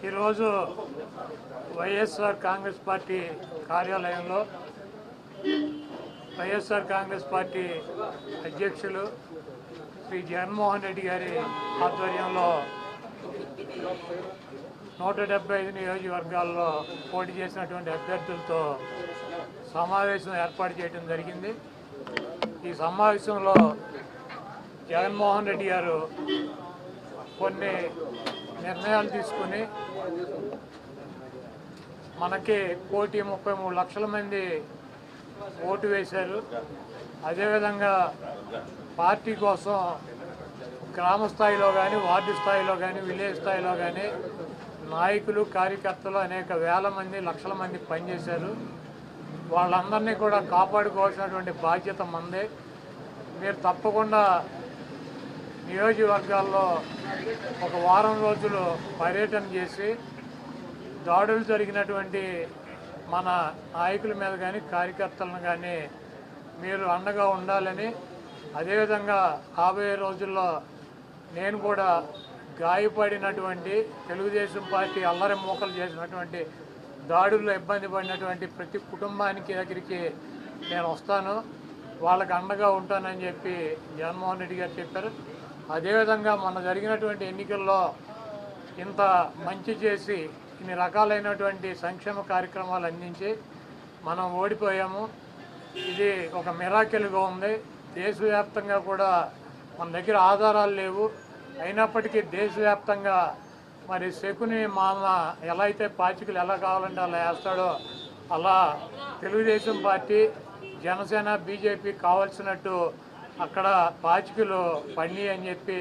ఈరోజు వైఎస్ఆర్ కాంగ్రెస్ పార్టీ కార్యాలయంలో వైఎస్ఆర్ కాంగ్రెస్ పార్టీ అధ్యక్షులు శ్రీ జగన్మోహన్ రెడ్డి గారి ఆధ్వర్యంలో 175 నియోజకవర్గాల్లో పోటీ చేసినటువంటి అభ్యర్థులతో సమావేశం ఏర్పాటు చేయడం జరిగింది. ఈ సమావేశంలో జగన్మోహన్ రెడ్డి గారు కొన్ని నిర్ణయాలు తీసుకుని మనకి 1,33 లక్షల మంది ఓటు వేశారు. అదేవిధంగా పార్టీ కోసం గ్రామ స్థాయిలో కానీ, వార్డు స్థాయిలో కానీ, విలేజ్ స్థాయిలో కానీ నాయకులు, కార్యకర్తలు అనేక వేల మంది, లక్షల మంది పనిచేశారు. వాళ్ళందరినీ కూడా కాపాడుకోవాల్సినటువంటి బాధ్యత మందే. మీరు తప్పకుండా నియోజకవర్గాల్లో ఒక వారం రోజులు పర్యటన చేసి దాడులు జరిగినటువంటి మన నాయకుల మీద కానీ, కార్యకర్తలను కానీ మీరు అండగా ఉండాలని, అదేవిధంగా రాబోయే రోజుల్లో నేను కూడా గాయపడినటువంటి తెలుగుదేశం పార్టీ అల్లరి మూకలు చేసినటువంటి దాడుల్లో ఇబ్బంది పడినటువంటి ప్రతి కుటుంబానికి దగ్గరికి నేను వస్తాను, వాళ్ళకి అండగా ఉంటానని చెప్పి జగన్మోహన్ రెడ్డి గారు చెప్పారు. అదేవిధంగా మొన్న జరిగినటువంటి ఎన్నికల్లో ఇంత మంచి చేసి ఇన్ని రకాలైనటువంటి సంక్షేమ కార్యక్రమాలు అందించి మనం ఓడిపోయాము. ఇది ఒక మిరాకిల్గా ఉంది. దేశవ్యాప్తంగా కూడా మన దగ్గర ఆధారాలు లేవు, అయినప్పటికీ దేశవ్యాప్తంగా మరి శకుని మామ ఎలా అయితే పాచికలు ఎలా కావాలంటే అలా వేస్తాడో అలా తెలుగుదేశం పార్టీ, జనసేన, బీజేపీ కావాల్సినట్టు అక్కడ పాచికలు పండి అని చెప్పి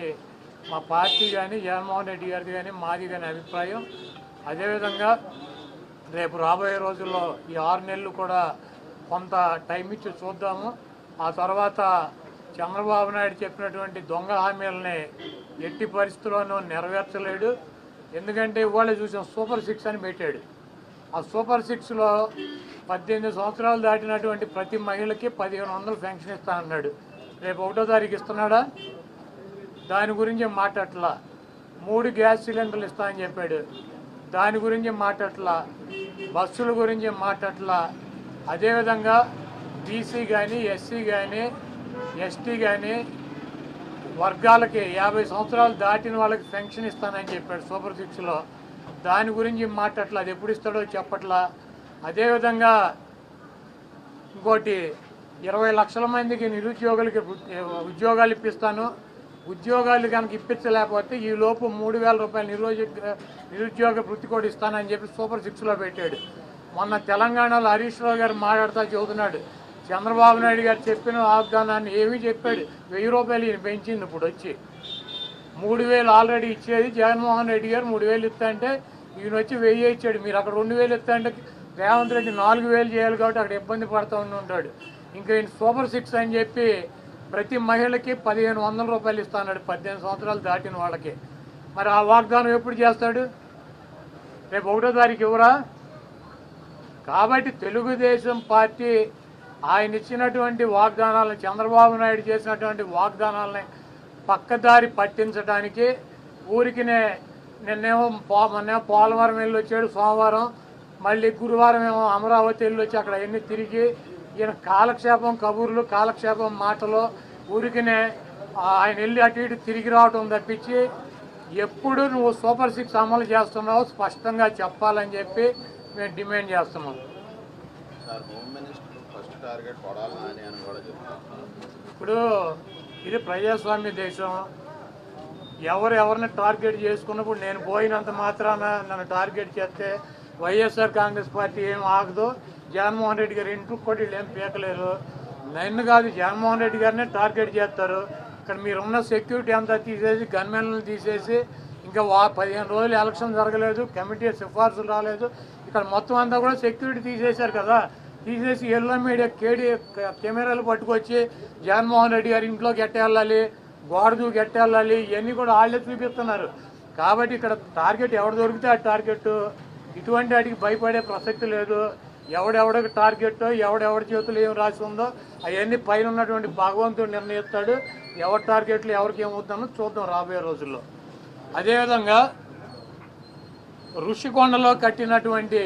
మా పార్టీ కానీ, జగన్మోహన్ రెడ్డి గారిది కానీ, మాది కానీ అభిప్రాయం. అదేవిధంగా రేపు రాబోయే రోజుల్లో ఈ 6 నెలలు కూడా కొంత టైం ఇచ్చి చూద్దాము. ఆ తర్వాత చంద్రబాబు నాయుడు చెప్పినటువంటి దొంగ హామీలని ఎట్టి పరిస్థితుల్లోనూ నెరవేర్చలేడు. ఎందుకంటే ఇవాళ చూసాం సూపర్ 6 అని పెట్టాడు. ఆ సూపర్ 6లో 18 సంవత్సరాలు దాటినటువంటి ప్రతి మహిళకి 1,500 పెన్షన్ ఇస్తానన్నాడు. రేపు 1వ తారీఖు ఇస్తున్నాడా? దాని గురించి మాట్లాడట్లా. 3 గ్యాస్ సిలిండర్లు ఇస్తానని చెప్పాడు, దాని గురించి మాట్లాడట్లా. బస్సుల గురించి మాట్లాడట్లా. అదేవిధంగా బీసీ కానీ, ఎస్సీ కానీ, ఎస్టీ కానీ వర్గాలకి 50 సంవత్సరాలు దాటిన వాళ్ళకి పెన్షన్ ఇస్తానని చెప్పాడు సూపర్ 6లో. దాని గురించి మాట్లాడట్లా. అది ఎప్పుడు ఇస్తాడో చెప్పట్లా. అదేవిధంగా ఇంకోటి 20 లక్షల మందికి నిరుద్యోగులకి ఉద్యోగాలు ఇప్పిస్తాను, ఉద్యోగాలు కనుక ఇప్పించలేకపోతే ఈ లోపు 3,000 రూపాయలు నిరుద్యోగ వృత్తి కూడా ఇస్తానని చెప్పి సూపర్ 6లో పెట్టాడు. మొన్న తెలంగాణలో హరీష్ రావు గారు మాట్లాడుతూ చెబుతున్నాడు, చంద్రబాబు నాయుడు గారు చెప్పిన వాగ్దానాన్ని ఏమీ చెప్పాడు. 1000 రూపాయలు ఈయన పెంచింది. ఇప్పుడు వచ్చి 3,000 ఆల్రెడీ ఇచ్చేది జగన్మోహన్ రెడ్డి గారు. 3,000 ఇస్తా అంటే ఈయన వచ్చి 1000 ఇచ్చాడు. మీరు అక్కడ 2,000 ఇస్తా అంటే రేవంత్ రెడ్డి 4,000 చేయాలి కాబట్టి అక్కడ ఇబ్బంది పడుతూ ఉంటాడు. ఇంకా ఈయన సూపర్ 6 అని చెప్పి ప్రతి మహిళకి 1,500 రూపాయలు ఇస్తాడు 18 సంవత్సరాలు దాటిన వాళ్ళకి. మరి ఆ వాగ్దానం ఎప్పుడు చేస్తాడు? రేపు 1వ తారీఖు ఇవ్వరా? కాబట్టి తెలుగుదేశం పార్టీ ఆయన ఇచ్చినటువంటి వాగ్దానాలను, చంద్రబాబు నాయుడు చేసినటువంటి వాగ్దానాలని పక్కదారి పట్టించడానికి ఊరికినే నిన్నేమో పోలవరం వెళ్ళి వచ్చాడు సోమవారం, మళ్ళీ గురువారం ఏమో అమరావతి వెళ్ళి వచ్చి అక్కడ ఎన్ని తిరిగి ఈయన కాలక్షేపం కబుర్లు, కాలక్షేపం మాటలు, ఊరికినే ఆయన వెళ్ళి అటు ఇటు తిరిగి రావటం తప్పించి ఎప్పుడు నువ్వు సూపర్ 6 అమలు చేస్తున్నావు స్పష్టంగా చెప్పాలని చెప్పి మేము డిమాండ్ చేస్తున్నాం. ఇప్పుడు ఇది ప్రజాస్వామ్య దేశం. ఎవరిని టార్గెట్ చేసుకున్నప్పుడు నేను పోయినంత మాత్రాన నన్ను టార్గెట్ చేస్తే వైఎస్ఆర్ కాంగ్రెస్ పార్టీ ఏం ఆగదు. జగన్మోహన్ రెడ్డి గారు ఇంటికి కూడా వీళ్ళు ఏం పీకలేరు. నన్ను కాదు, జగన్మోహన్ రెడ్డి గారినే టార్గెట్ చేస్తారు. ఇక్కడ మీరున్న సెక్యూరిటీ అంతా తీసేసి, గన్మెన్లను తీసేసి, ఇంకా 15 రోజులు ఎలక్షన్ జరగలేదు, కమిటీ సిఫార్సులు రాలేదు, ఇక్కడ మొత్తం అంతా కూడా సెక్యూరిటీ తీసేశారు కదా. తీసేసి ఎల్లో మీడియా కెమెరాలు పట్టుకొచ్చి జగన్మోహన్ రెడ్డి గారి ఇంట్లోకి ఎట్టేళ్ళాలి, గోడ దూకి ఎట్టేళ్ళాలి, ఇవన్నీ కూడా వాళ్ళే చూపిస్తున్నారు. కాబట్టి ఇక్కడ టార్గెట్ ఎవరు దొరికితే ఆ టార్గెట్. ఇటువంటి వాటికి భయపడే ప్రసక్తి లేదు. ఎవడెవడికి టార్గెట్, ఎవడెవడి చేతులు ఏం రాసి ఉందో అవన్నీ పైన ఉన్నటువంటి భగవంతుడు నిర్ణయిస్తాడు. ఎవరి టార్గెట్లు ఎవరికి ఏమవుతుందో చూద్దాం రాబోయే రోజుల్లో. అదేవిధంగా ఋషికొండలో కట్టినటువంటి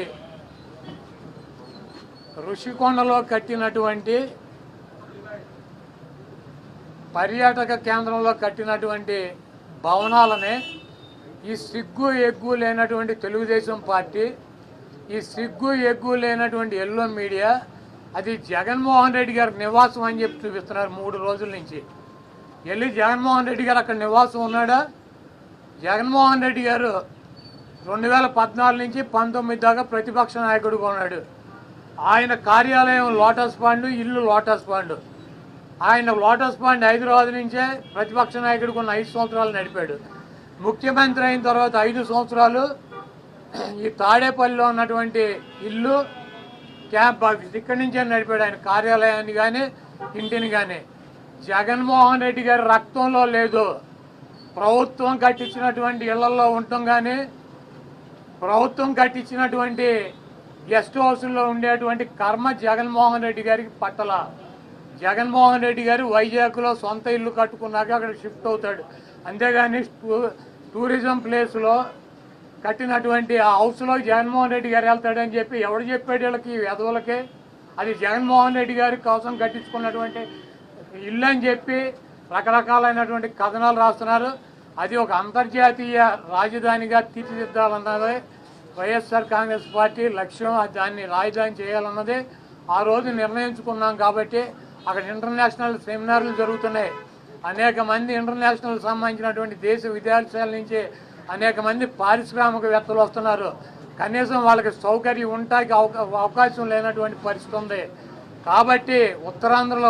పర్యాటక కేంద్రంలో కట్టినటువంటి భవనాలనే ఈ సిగ్గు ఎగ్గు లేనటువంటి తెలుగుదేశం పార్టీ, ఈ సిగ్గు ఎగ్గు లేనటువంటి ఎల్లో మీడియా అది జగన్మోహన్ రెడ్డి గారి నివాసం అని చెప్పి చూపిస్తున్నారు 3 రోజుల నుంచి. వెళ్ళి జగన్మోహన్ రెడ్డి గారు అక్కడ నివాసం ఉన్నాడా? జగన్మోహన్ రెడ్డి గారు 2014 నుంచి 19 దాకా ప్రతిపక్ష నాయకుడిగా ఉన్నాడు. ఆయన కార్యాలయం లోటస్ పాండ్, ఇల్లు లోటస్ పాండ్. ఆయన లోటస్ పాండ్ హైదరాబాద్ నుంచే ప్రతిపక్ష నాయకుడికి ఉన్న 5 సంవత్సరాలు నడిపాడు. ముఖ్యమంత్రి అయిన తర్వాత 5 సంవత్సరాలు ఈ తాడేపల్లిలో ఉన్నటువంటి ఇల్లు క్యాంప్ ఆఫీస్ ఇక్కడి నుంచే నడిపాడు ఆయన కార్యాలయాన్ని కానీ ఇంటిని కానీ. జగన్మోహన్ రెడ్డి గారి రక్తంలో లేదు. ప్రభుత్వం కట్టించినటువంటి ఇళ్లలో ఉండటం కానీ, ప్రభుత్వం కట్టించినటువంటి గెస్ట్ హౌస్లో ఉండేటువంటి కర్మ జగన్మోహన్ రెడ్డి గారికి పట్టల. జగన్మోహన్ రెడ్డి గారు వైజాగ్లో సొంత ఇల్లు కట్టుకున్నాక అక్కడ షిఫ్ట్ అవుతాడు. అంతేగాని టూరిజం ప్లేస్లో కట్టినటువంటి ఆ హౌస్లో జగన్మోహన్ రెడ్డి గారు వెళ్తాడని చెప్పి ఎవడు చెప్పాడు వీళ్ళకి, వెధవులకి? అది జగన్మోహన్ రెడ్డి గారి కోసం కట్టించుకున్నటువంటి ఇల్లు అని చెప్పి రకరకాలైనటువంటి కథనాలు రాస్తున్నారు. అది ఒక అంతర్జాతీయ రాజధానిగా తీర్చిదిద్దాలన్నదే వైఎస్ఆర్ కాంగ్రెస్ పార్టీ లక్ష్యం. దాన్ని రాజధాని చేయాలన్నదే ఆ రోజు నిర్ణయించుకున్నాం. కాబట్టి అక్కడ ఇంటర్నేషనల్ సెమినార్లు జరుగుతున్నాయి. అనేక మంది ఇంటర్నేషనల్ సంబంధించినటువంటి దేశ విదేశాల నుంచి అనేక మంది పారిశ్రామికవేత్తలు వస్తున్నారు. కనీసం వాళ్ళకి సౌకర్యం ఉండటానికి అవకాశం లేనటువంటి పరిస్థితి ఉంది. కాబట్టి ఉత్తరాంధ్రలో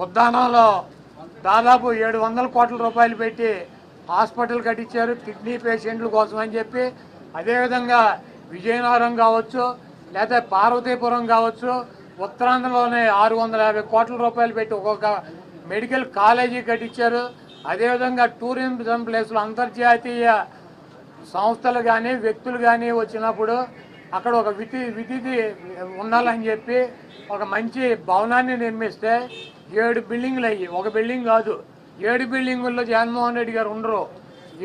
ఉద్దానంలో దాదాపు 700 కోట్ల రూపాయలు పెట్టి హాస్పిటల్ కట్టించారు కిడ్నీ పేషెంట్ల కోసం అని చెప్పి. అదేవిధంగా విజయనగరం కావచ్చు, లేదా పార్వతీపురం కావచ్చు, ఉత్తరాంధ్రలోనే 650 కోట్ల రూపాయలు పెట్టి ఒక్కొక్క మెడికల్ కాలేజీ కట్టించారు. అదేవిధంగా టూరిజం ప్లేస్లో అంతర్జాతీయ సంస్థలు కానీ వ్యక్తులు కానీ వచ్చినప్పుడు అక్కడ ఒక విధి ఉండాలని చెప్పి ఒక మంచి భవనాన్ని నిర్మిస్తే 7 బిల్డింగులు అయ్యి, ఒక బిల్డింగ్ కాదు 7 బిల్డింగుల్లో జగన్మోహన్ రెడ్డి గారు ఉండరు.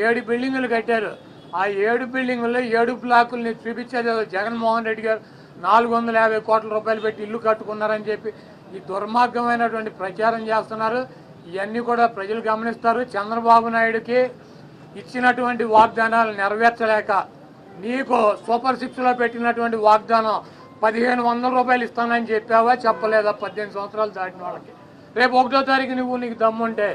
7 బిల్డింగులు కట్టారు. ఆ 7 బిల్డింగుల్లో 7 బ్లాకుల్ని చూపించేది జగన్మోహన్ రెడ్డి గారు 450 కోట్ల రూపాయలు పెట్టి ఇల్లు కట్టుకున్నారని చెప్పి ఈ దుర్మార్గమైనటువంటి ప్రచారం చేస్తున్నారు. ఇవన్నీ కూడా ప్రజలు గమనిస్తారు. చంద్రబాబు నాయుడుకి ఇచ్చినటువంటి వాగ్దానాలు నెరవేర్చలేక నీకు సూపర్ 6లో పెట్టినటువంటి వాగ్దానం 1500 రూపాయలు ఇస్తానని చెప్పావా, చెప్పలేదా? 18 సంవత్సరాలు దాటిన వాళ్ళకి రేపు 1వ తారీఖు నీకు దమ్ముంటే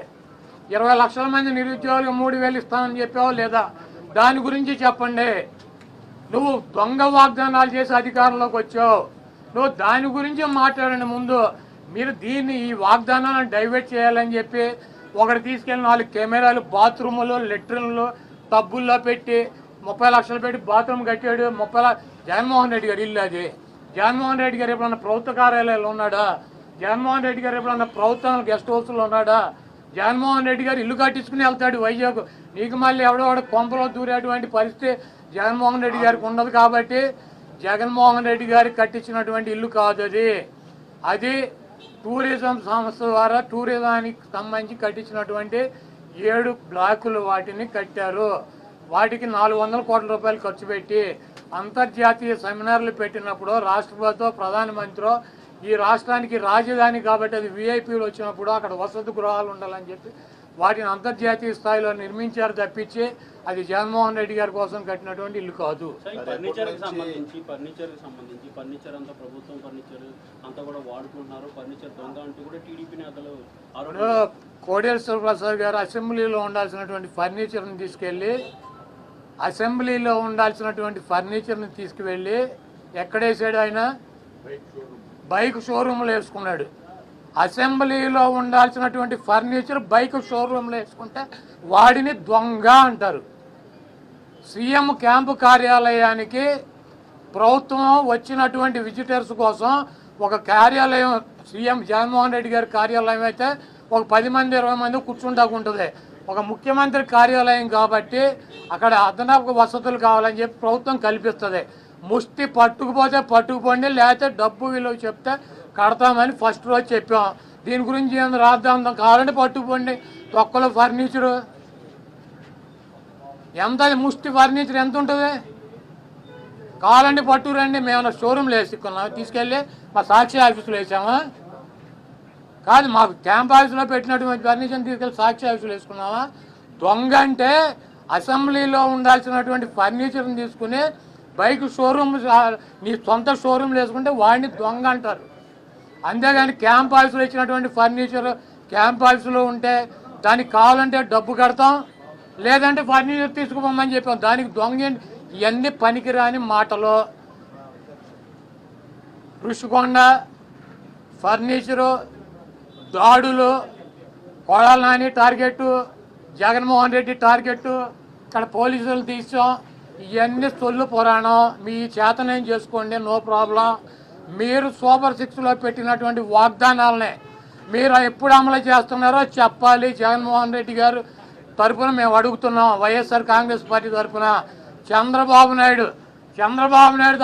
20 లక్షల మంది నిరుద్యోగులకు 3000 ఇస్తానని చెప్పావా లేదా? దాని గురించి చెప్పండి. నువ్వు దొంగ వాగ్దానాలు చేసి అధికారంలోకి వచ్చావు. నువ్వు దాని గురించి మాట్లాడండి ముందు. మీరు ఈ వాగ్దానాలను డైవర్ట్ చేయాలని చెప్పి ఒకటి తీసుకెళ్ళి 4 కెమెరాలు బాత్రూములు, లెట్రిన్లు, టబ్బుల్లో పెట్టి 30 లక్షలు పెట్టి బాత్రూమ్ కట్టాడు. జగన్మోహన్ రెడ్డి గారు ఇల్లు అది. జగన్మోహన్ రెడ్డి గారు ఎప్పుడన్నా ప్రభుత్వ కార్యాలయాలు ఉన్నాడా? జగన్మోహన్ రెడ్డి గారు ఎప్పుడన్నా ప్రభుత్వం గెస్ట్ హౌస్లో ఉన్నాడా? జగన్మోహన్ రెడ్డి గారు ఇల్లు కట్టించుకుని వెళ్తాడు వైజాగ్. నీకు మళ్ళీ ఎవడో కొంపలో దూరేటువంటి పరిస్థితి జగన్మోహన్ రెడ్డి గారికి ఉండదు. కాబట్టి జగన్మోహన్ రెడ్డి గారికి కట్టించినటువంటి ఇల్లు కాదు అది టూరిజం సంస్థ ద్వారా టూరిజానికి సంబంధించి కట్టించినటువంటి 7 బ్లాకులు వాటిని కట్టారు. వాటికి 400 కోట్ల రూపాయలు ఖర్చు పెట్టి అంతర్జాతీయ సెమినార్లు పెట్టినప్పుడు రాష్ట్రపతితో ప్రధానమంత్రి ఈ రాష్ట్రానికి రాజధాని కాబట్టి అది విఐపీలు వచ్చినప్పుడు అక్కడ వసతి గృహాలు ఉండాలని చెప్పి వాటిని అంతర్జాతీయ స్థాయిలో నిర్మించారు తప్పించి అది జగన్మోహన్ రెడ్డి గారి కోసం కట్టినటువంటి ఇల్లు కాదు. ఫర్నిచర్ అంతా ప్రభుత్వం ఫర్నిచర్ అంతా కూడా వాడుకుంటున్నారు. ఫర్నిచర్ దొంగ అంటూ కూడా టీడీపీ నేతలు కోడేశ్వర ప్రసాద్ గారు అసెంబ్లీలో ఉండాల్సినటువంటి ఫర్నిచర్ని తీసుకువెళ్ళి ఎక్కడేసాడు? ఆయన బైక్ షోరూంలో వేసుకున్నాడు. అసెంబ్లీలో ఉండాల్సినటువంటి ఫర్నిచర్ బైక్ షోరూంలో వేసుకుంటే వాడిని దొంగ అంటారు. సీఎం క్యాంపు కార్యాలయానికి ప్రభుత్వం వచ్చినటువంటి విజిటర్స్ కోసం ఒక కార్యాలయం, సీఎం జగన్మోహన్ రెడ్డి గారి కార్యాలయం అయితే ఒక 10 మంది 20 మంది కూర్చుంటాకు ఉంటుంది. ఒక ముఖ్యమంత్రి కార్యాలయం కాబట్టి అక్కడ అదనపు వసతులు కావాలని చెప్పి ప్రభుత్వం కల్పిస్తుంది. ముష్టి పట్టుకుపోతే పట్టుకుపోండి, లేకపోతే డబ్బు విలువ చెప్తే కడతామని ఫస్ట్ రోజు చెప్పాం. దీని గురించి ఏం రాద్దాం, కావాలంటే పట్టుకుపోండి. తొక్కలో ఫర్నిచరు ఎంత, ముష్టి ఫర్నిచర్ ఎంత ఉంటుంది? కావాలంటే పట్టుకురండి. మేము షోరూమ్లో వేసుకున్నాం, తీసుకెళ్ళి మా సాక్షి ఆఫీసులో వేసామా? కాదు, మాకు క్యాంప్ ఆఫీసులో పెట్టినటువంటి ఫర్నిచర్ని తీసుకెళ్ళి సాక్షి ఆఫీసులో వేసుకున్నామా? దొంగ అంటే అసెంబ్లీలో ఉండాల్సినటువంటి ఫర్నిచర్ని తీసుకుని బైక్ షోరూమ్, నీ సొంత షోరూమ్లో వేసుకుంటే వాడిని దొంగ అంటారు. అంతేగాని క్యాంప్ ఆఫీసులో ఇచ్చినటువంటి ఫర్నిచర్ క్యాంప్ ఆఫీసులో ఉంటే దానికి కావాలంటే డబ్బు కడతాం, లేదంటే ఫర్నిచర్ తీసుకుపోమని చెప్పాం. దానికి దొంగ ఇవన్నీ పనికిరాని మాటలు. ఋషికొండ ఫర్నిచరు, దాడులు, కొడాల నాని టార్గెట్, జగన్మోహన్ రెడ్డి టార్గెట్, ఇక్కడ పోలీసులు తీసాం. ఇవన్నీ సొల్లు పురాణం. మీ చేతనేం చేసుకోండి, నో ప్రాబ్లం. మీరు సూపర్ 6లో పెట్టినటువంటి వాగ్దానాలనే మీరు ఎప్పుడు అమలు చేస్తున్నారో చెప్పాలి. జగన్మోహన్ రెడ్డి గారు తరఫున మేము అడుగుతున్నాం, వైఎస్ఆర్ కాంగ్రెస్ పార్టీ తరఫున. చంద్రబాబు నాయుడు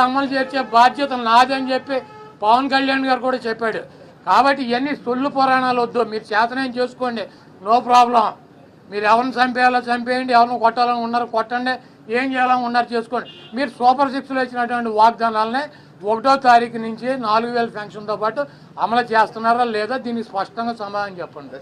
అమలు చేసే బాధ్యత నాదని చెప్పి పవన్ కళ్యాణ్ గారు కూడా చెప్పాడు. కాబట్టి ఇవన్నీ సొల్లు పురాణాలు వద్దు, మీరు చేతనేం చేసుకోండి, నో ప్రాబ్లం. మీరు ఎవరిని చంపేయాలో చంపేయండి, ఎవరిని కొట్టాలని ఉన్నారు కొట్టండి, ఏం చేయాలని ఉన్నారు చేసుకోండి. మీరు సూపర్ 6లో ఇచ్చినటువంటి వాగ్దానాలనే 1వ తారీఖు నుంచి 4000 పెన్షన్తో పాటు అమలు చేస్తున్నారా లేదా, దీనికి స్పష్టంగా సమాధానం చెప్పండి.